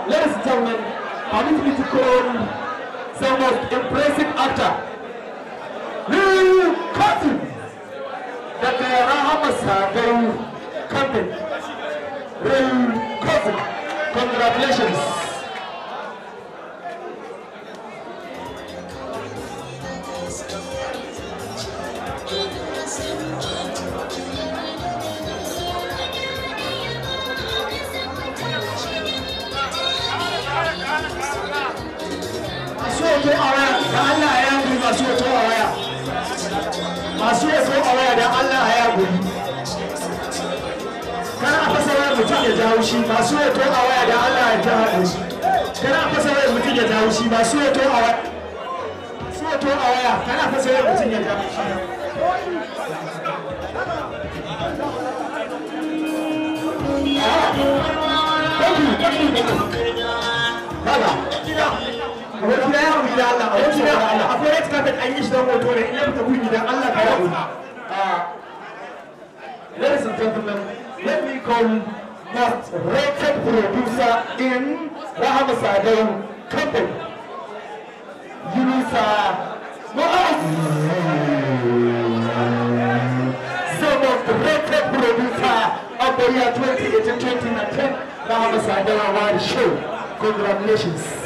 Ladies and gentlemen, permit me to call the most impressive actor, Real Cousin, that Rahama Sadeu Company. Real Cousin, congratulations. masu yaso a waya da Allah ya guri kana fasa wayar mutum ya jawo shi masu yato a waya da Allah ya jawo shi kana fasa wayar mutum ya jawo shi masu yato a waya kana fasa wayar mutum ya jawo shi Abokina ya rubuta Allah, abokina akwai red carpet an yi shi don hoto ne, ina fita gudu idan Allah ka yawo. Ladies and gentlemen, let me call most rated producer in Rahama Sadeu Company, Yunusa Moaz. So most rated producer of the year 2018-2019 Rahama Sadeu Award Show. Congratulations.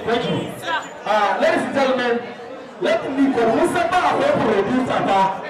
Thank you. Ladies and gentlemen, let me go. Who's the producer?